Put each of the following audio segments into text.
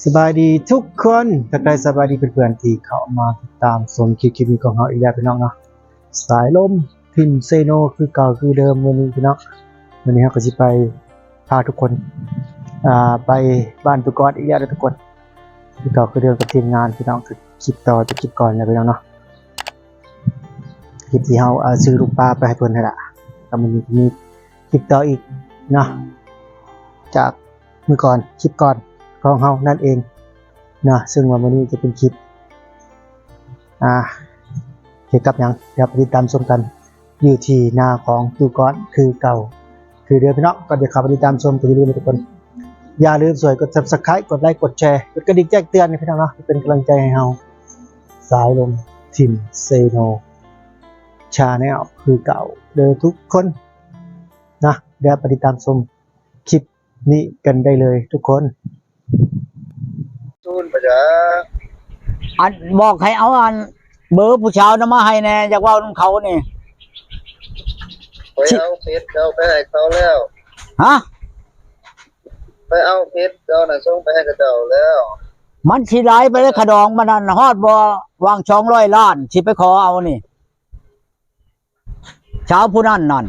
สบายดีทุกคนทักทายสบายดีเพื่อนๆที่เข้ามาติดตามชมคลิปนี้ของเราอีกแล้วพี่น้องเนาะสายลมทิมเซโนคือเก่าคือเดิมวันนี้พี่น้องวันนี้เราก็จะไปพาทุกคนไปบ้านตุกอดอีกแล้วทุกคนคือเก่าคือเดิมกับทีมงานพี่น้องคือคลิปต่อจากคลิปก่อนนะพี่น้องเนาะคลิปที่เราซื้อลูกปลาไปให้เพื่อนนั่นแหละแล้วมันมีคลิปต่ออีกเนาะจากเมื่อก่อนคลิปก่อนของเรานั่นเองนะซึ่งวันนี้จะเป็นคลิปเกี่ยวกับอย่างเดี๋ยวไปติดตามชมกันอยู่ที่หน้าของตูก้อนคือเก่าคือเดือนพี่น้องก็เดี๋ยวเข้าไปติดตามชมกันอย่าลืมทุกคนอย่าลืมสวยกด Subscribe กดไลค์กดแชร์กดกระดิ่งแจ้งเตือนให้พี่น้องเนาะเป็นกำลังใจให้เราสายลมทีมเซโนชาแนลคือเก่าเด้อทุกคนนะเดี๋ยวไปติดตามชมคลิปนี้กันได้เลยทุกคนจูนปะจ๊ะอันบอกให้เอาอันเบอร์ผู้ชายนำมาให้แน่อยากว่าน้องเขานี่ไปเอาเพชรเอาไปให้เขาแล้วฮะไปเอาเพชรเอาน่ะส่งไปให้กระเจ้าแล้วมันสิหลายไปเลยขะดองมันนั่นฮอดบ่วาง200 ล้านสิไปขอเอานี่ชาวผู้นั้นนั่น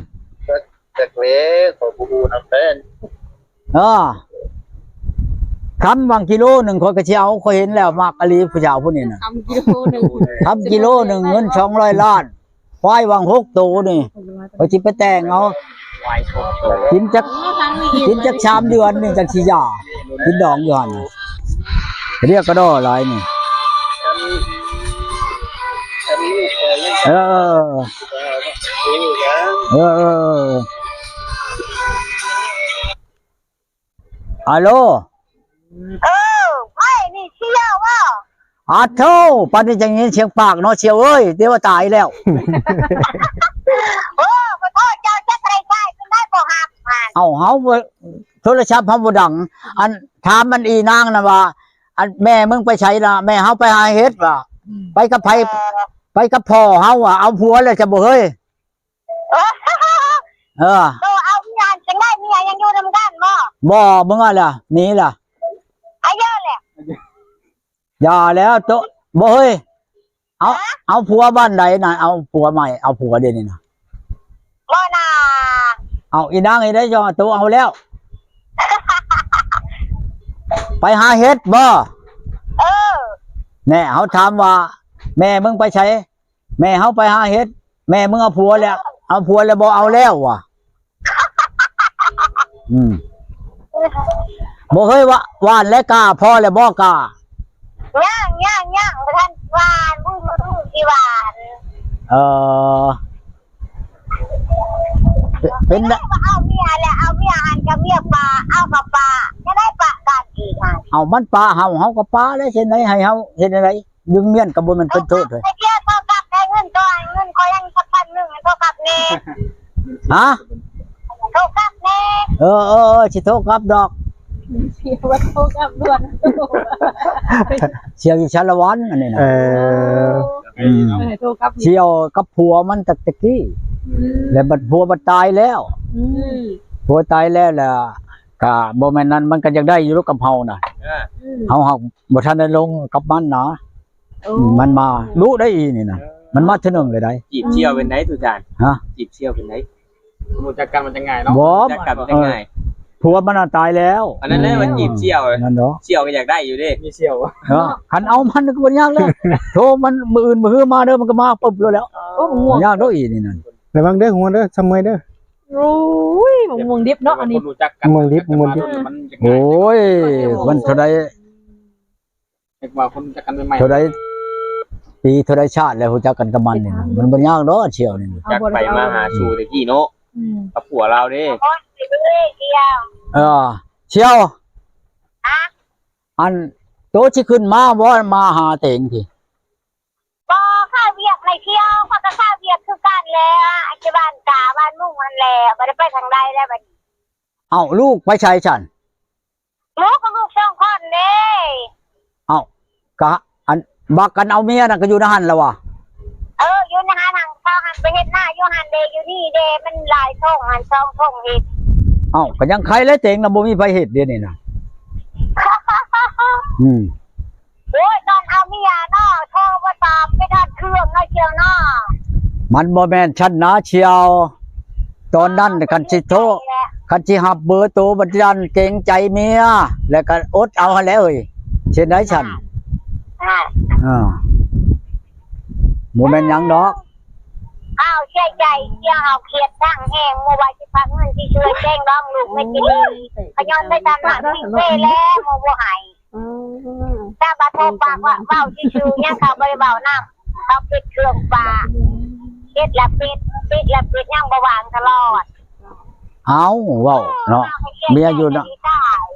จากเล็กขอบูน้ำแป้นคำวางกิโลหนึ่งคนก็สิเอาเขาเห็นแล้วมากอลีผู้ชายผู้นี้น่ะคำกิโลหนึ่งเงิน200 ล้านควายวาง6 ตัวนี่เขาสิไปแต่งเอากินจัก3 เดือนนี่จักสิหย่ากินดองอยู่หั่นเรียกกระดอหลายนี่ฮัลโหลไม่นี่เชี่ยวว่าอาเท่าปันนี้จังนี้เชียงปากเนาะเชียวเอ้ยเดี๋ยวตายแล้วโอ้ขอโทษเจ้าจะใครใช่เป็นได้บ่หักเอาเฮาโทรศัพท์เฮาบ่ดังอันถามมันอีนางน่ะว่าอันแม่มึงไปใช้ล่ะแม่เฮาไปหาเฮ็ดว่ะไปกับไผไปกับพ่อเฮาอ่ะเอาผัวแล้วจะบ่เฮ้ยตัวเอาเมียจังได้เมียยังอยู่นำกันบ่มึงอ่ะล่ะนี่ล่ะอายุแหละอย่าแล้วโตบ่เฮ้ยเอาผัวบ้านใดน่ะเอาผัวใหม่เอาผัวเดี๋ยวนี้น่ะบ่น่ะเอาอีนางอีได้จ่อตัวเอาแล้วไปหาเฮ็ดบ่แน่เฮาถามว่าแม่มึงไปใช้แม่เฮาไปหาเฮ็ดแม่มึงเอาผัวแล้วเอาผัวแล้วบ่เอาแล้วว่ะบ่เฮ้ยว่าหวานและกาพอแล้วบ่กาย่างท่านหวานพูดที่หวานเป็นเอาเมียแหละเอาเมียหันกับเมียปลาเอากับปลาจะได้ปลากันอีกเอามันปลาเฮาก็ปลาแล้วเช่นไหนให้เฮาเห็นอะไรยึงเมียนกับบ่มันเป็นโทษเลยไอ้เบี้ยโตกลับได้เงินตัวเงินก็ยังสักพันหนึ่งโตกลับแน่ฮะโตกลับแน่สิโทรกลับดอกเชียวว่าโตกลับด่วนเชียวอยู่ชาละวันอันนี้นะเชียวกับผัวมันตะกี้แล้วบัดผัวบัดตายแล้วผัวตายแล้วล่ะก็บ่แม่นนั้นมันก็ยังได้อยู่กับเฮาน่ะเฮาบ่ทันได้ลงกับมันนะมันมารู้ได้อีนี่นะมันมาทีนึงเลยได้จีบเชี่ยวเป็นไหนตุจานฮะจีบเชี่ยวเป็นไหนรู้จักกันมันจะง่ายเนาะรู้จักกันมันจะง่ายผัวมันตายแล้วอันนั้นเลยมันจีบเชี่ยวนั่นเนาะเชี่ยวก็อยากได้อยู่ดิมีเชี่ยวคันเอามันก็บ่ยากเลยโทรมันมื้ออื่นมื้อมาเด้อมันก็มาปุ๊บแล้วยากเด้ออีนี่นั่นระวังเด้อหัวเด้อทำไมเด้อโอ้ยมงดิบเนาะอันนี้มงดิบโอ้ยมันเท่าใดว่าคนจักกันใหม่เท่าใดปีเท่าใดชาติแล้วรู้จักกันกับมันนี่มันบ่ยากเด้อเชียวนี่จักไปมาหาสู่ตะกี้เนาะกับผัวเราเด้เชียวอันโตสิขึ้นมาบ่มาหาเต็งทีบ่ข้าเวียกในเที่ยวเขาก็ข้าเวียกคือกันแล้วไอ้บ้านกาบ้านมุ่งมันแหละบ่ได้ไปทางใดแล้วบัดนี้เอ้าลูกไปใช้ฉันลูก2 คนเด้เอ้ากะอันบักกันเอาเมียน่ะก็อยู่ในหั่นแล้วว่ะอยู่ในหันข้าวหันไปเฮ็ดหน้าอยู่หันเดอยู่นี่เดมันหลายช่องหัน2 ช่องเฮ็ดก็ยังใครแล้วเต็งน่ะบ่มีไผเฮ็ดเดี๋ยวนี้น่ะ โอ้ยตอนเอาเมียเนาะโทรมาตามไปทัดเครื่องเนาะเชียวเนาะ มันบ่แม่นชั้นนะเชียวตอนนั้นคันสิโทรคันสิหับเบอร์โตบัดยันเกรงใจเมียแล้วก็อดเอาหั่นแหล้วเอ้ยเช่นได้ฉันบ่แม่นหยังดอก อ้าวเชื่อใจเชื่อเอาเครียดทั้งแห้งเมื่อวานที่พักเงินที่ช่วยแจ้งร้องลูกไม่กินขย้อนไปตามหาที่เซ่แล้วโมโหหายถ้าบาโทรปากว่าเบาที่ชูเนี่ยเขาบริเบาน้ำเขาปิดเครื่องปลาปิดแล้วปิดแล้วปิดยังบวางตลอด เอาเว้าเนาะเมียอยู่เนาะ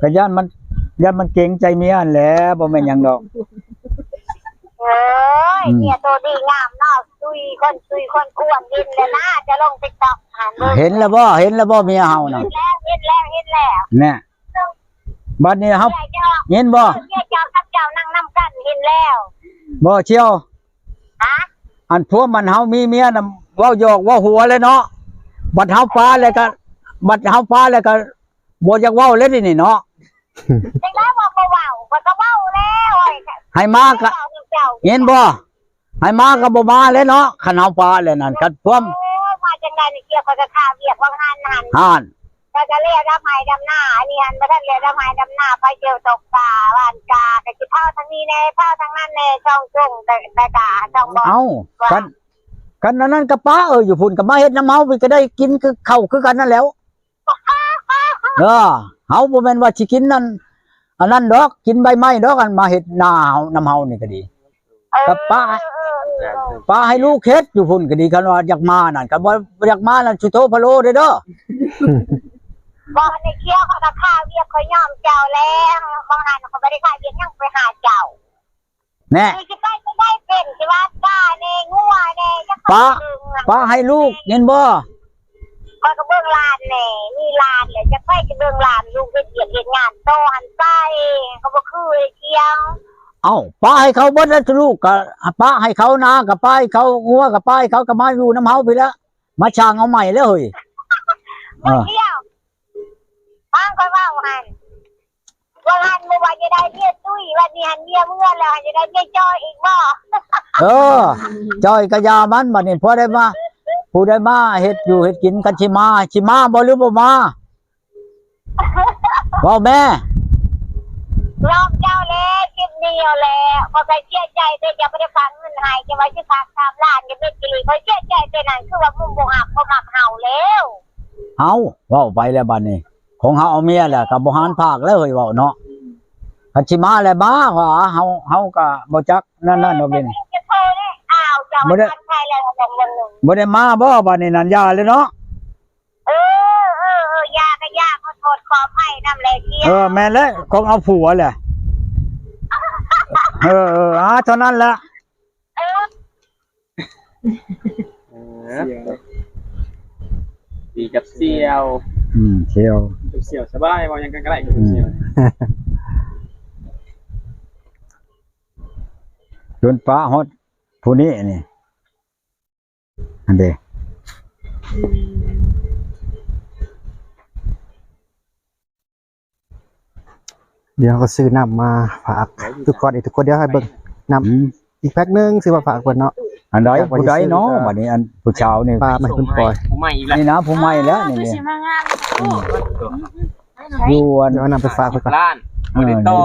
ก็ย่านมันเกรงใจเมียนั่นแหละบ่แม่นหยังดอก เอ้ยเนี่ยตัวดีงามเนาะซุยคนอ้วนดินเลยนะจะลงติ๊กต็อกเห็นแล้วบ่เมียเฮาน่ะเห็นแล้วแน่บัดนี้เฮาเห็นบ่เจ้ากับเจ้านั่งน้ำกันเห็นแล้ว บ่เชียว ฮะ อันพวกมันเฮามีเมียน่ะเว้าหยอกเว้าหัวเลยเนาะบัดเฮาฟ้าแล้วก็บ่อยากเว้าเลยนี่เนาะ จังได้บ่เว้าก็เว้าแล้วให้มาก็เห็นบ่ให้มาก็บ่มาเลยเนาะคันเฮาฟ้าแล้วนั่นคันพวกมาจังได๋นี่เกี่ยวกับค่าเวียกว่างานห่านก็จะเรียกดำไม้ดำหน้าอันนี้อันบ่ทันเรียกดำไม้ดำหน้าไปเกี่ยวตกปลาบ้านกาก็สิเผาทางนี้แน่เผาทางนั้นแน่ช่องจุ่งแต่กาช่องบ่เอ้ากันนั้นก็ป้าอยู่พุ่นก็มาเฮ็ดน้ำเฮาไปก็ได้กินคือเข้าคือกันนั่นแล้วเฮาบ่แม่นว่าสิกินนั่นอันนั้นดอกกินใบไม้ดอกอันมาเฮ็ดนาเฮาน้ำเฮานี่ก็ดีกับป้าให้ลูกเฮ็ดอยู่พุ่นก็ดีคันว่าอยากมานั่นก็บ่อยากมานั่นสุโธพะโลเด้อบ่ได้เกี่ยวกับค่าเวียกข่อยยอมเจ้าแล้วบางหันเขาบ่ได้ค่าเวียกยังไปหาเจ้าแน่สิไปก็ได้เป็นสิว่าก้าแน่งัวแน่จักป้าให้ลูกเห็นบ่ข้อยก็เบิ่งลานแน่มีลานแหละจะไปจะเบิ่งลานลูกเฮ็ดเวียกเฮ็ดงานโตหันไปก็บ่คือเกี่ยวเอ้าป้าให้เขาเบิดแล้วลูกก็ป้าให้เขานาก็ป้าให้เขางัวก็ป้าให้เขาก็มาอยู่น้ำเฮาไปแล้วมาช่างเอาใหม่แล้วเฮ้ยเกี่ยวฟังค่อยเว้าหั่นว่าหันบ่ว่าจะได้เมียตุ้ยว่านี่หันเมียเมื่อแล้วจะได้เมียจอยอีกบ่จอยก็ยามันบัดนี้พอได้มาผู้ได้มาเฮ็ดอยู่เฮ็ดกินกันสิมาบ่หรือบ่มาเว้าแม่รอบเจ้าแล้วคิดเดียวแล้วพอไปเชื่อใจเธอจะไม่ได้ฟังเงินหายจะไว้ที่ฝาก3 ล้านจะไม่กิริเขาเชื่อใจเธอนั่นคือว่ามุ่งบ่หักบ่มักเห่าแล้วเอาเว้าไปแล้วบัดนี้ของเฮาเอาเมียแหละก็บ่หานภาคแล้วเฮ้ยเว้าเนาะคันสิมาแล้วมาว่าเฮาก็บ่จักนั่นเนาะเป็นบ่ได้ใครแล้วบ่ได้มาบ่บัดนี้นั่นยาเลยเนาะยาก็ยาขอโทษขออภัยนำแลเที่แม่นแล้วของเอาผัวแหละเท่านั้นแหละดีกับเสี่ยวเสี่ยวสบายบ่ยังกันก็ได้กับเสี่ยวจนป้าฮอดผู้นี้นี่อันเด้เดี๋ยวก็ซื้อน้ำมาฝากทุกคนเดี๋ยวให้เบิ่งน้ำอีกแพ็คนึงซื้อมาฝากเพิ่นเนาะอันใดผู้ใดเนาะบัดนี้อันผู้ชาวนี่ปลาไม่เพิ่นปล่อยผู้ใหม่อีกแล้วนี่นะผู้ใหม่แล้วนี่อยู่อันนำไปฝากเพิ่นก่อน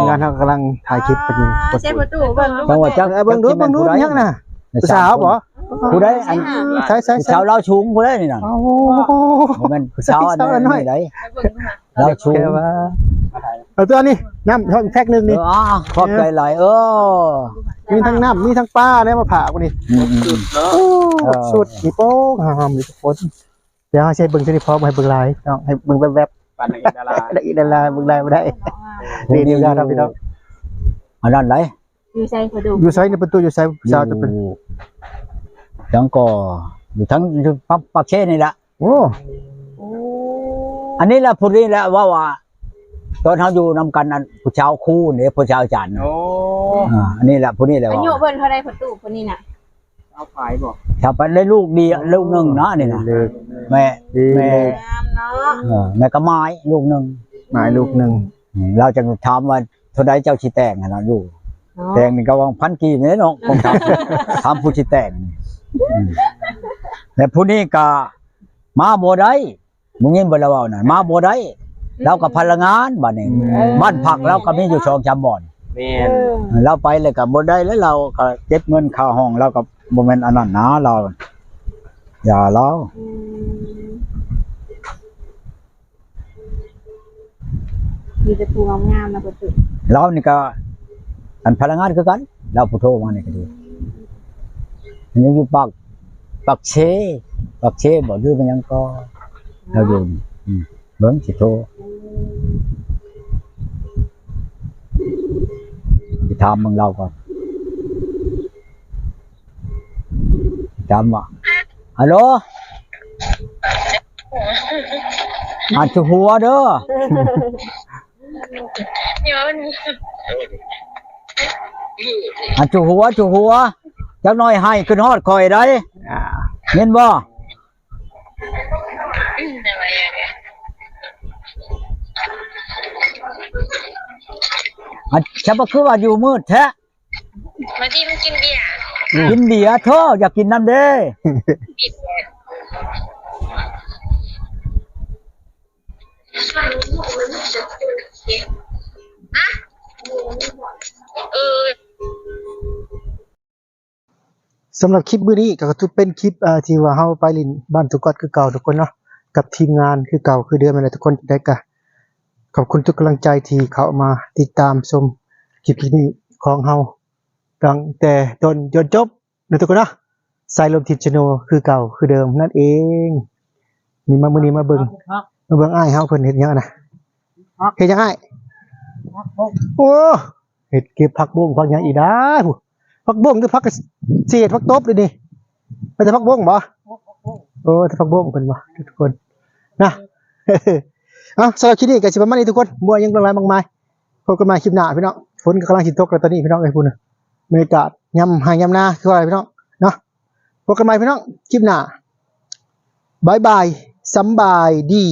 งานเฮากำลังถ่ายคลิปเพิ่นอยู่เช็ดประตูเบิ่งจังหวัดจักเบิ่งดูยังน่ะสาวบ่ผู้ใดอันใช่สาวเราชุงผู้ใดนี่น่ะบ่แม่นสาวอันนี้ไดเราชุงตัวนี้น้ำแพ็คนึงนี่ขอบใจหลายมีทั้งน้ำมีทั้งปลาแล้วมาผ่ากูนี่สุดนี่โป้งหอมทุกคนเดี๋ยวใช้เบิ่งชนิดพร้อมให้เบิ่งลายต้องให้เบิ่งแวบๆปั่นอีกดาราเบิ่งลายบ่ได้นี่เดียวยาครับพี่น้องอันนั้นไหนอยู่ไสประตูอยู่ไสในประตูอยู่ไสสาวจะเป็นจังก็อยู่ทั้งปักเชนี่แหละโอ้อันนี้แหละผู้นี้แหละว่าตอนเขาอยู่นำกันอันผู้ชาวคู่เนี่ยผู้ชาวจันทร์อันนี้แหละผู้นี้แหละอายุเพิ่นเท่าไรประตูผู้นี้น่ะเอาฝ่ายบอกชาวไปได้ลูกดีลูกหนึ่งนะนี่นะแม่แม่ก็ไม้ลูกหนึ่งไม้ลูกหนึ่งเราจะถามว่า เท่าใดเจ้าสิแต่งหั่นน่ะอยู่แต่งนี่ก็วางพันกีบนี่เนาะผมทำผู้สิแต่งนี่แต่ผู้นี้ก็มาบ่ได้มึงยินบ่ละเว้านั่นมาบ่ได้เราก็พลังงานบัดนี้บ้านพักเราก็มีอยู่2-3บ่อน แม่น เราไปเลยก็บ่ได้แล้วเราก็เก็บเงินค่าห้องเราก็บ่แม่นอันนั้นนะเราอย่าเรา มีแต่ผู้งามๆนะประตู เรานี่ก็อันพลังงานคือกันเราผู้โทรมานี่ก็ดีอันนี้อยู่ปักเชบ่ดื้อมันยังก็เราอยู่นี่เบิ่งสิโทรสิถามมึงเราก่อนถามว่าฮัลโหลอาจจะหัวเด้ออาจจะหัวจักหน่อยให้ขึ้นฮอดคอยได้เห็นบ่อันฉันบ่คือว่าอยู่มืดแท้ มาที่มันกินเบียร์ กินเบียร์เถอะอยากกินน้ำเด้ สำหรับคลิปมื้อนี้ก็คือเป็นคลิปที่ว่าเฮาไปลินบ้านตุกกอดคือเก่าทุกคนเนาะกับทีมงานคือเก่าคือเดิมนั่นแหละทุกคนได้ก็ขอบคุณทุกกำลังใจที่เข้ามาติดตามชมคลิปนี้ของเฮาตั้งแต่ต้นจนจบนะทุกคนเนาะสายลมทิพย์ชโนคือเก่าคือเดิมนั่นเองนี่มามื้อนี้มาเบิ่งอ้ายเฮาเพิ่นเฮ็ดหยังนะเฮ็ดหยังอ้ายโอ้เฮ็ดเก็บผักบุ้งผักหยังอีกได้ผู้ผักบุ้งหรือผักเศษผักตบเลยนี่มันจะผักบุ้งบ่โอ้ถ้าผักบุ้งเพิ่นบ่ทุกคนนะสำหรับคลิปนี้ก็สิประมาณนี้ทุกคนบ่ยังหลายมากมายพบกันใหม่คลิปหน้าพี่น้องฝนก็กำลังสิตกแล้วตอนนี้พี่น้องเอ้ยพุ่นบรรยากาศยามหายามนาคือว่าอะไรพี่น้องเนาะพบกันใหม่พี่น้องคลิปหน้าบ๊ายบายสำบายดี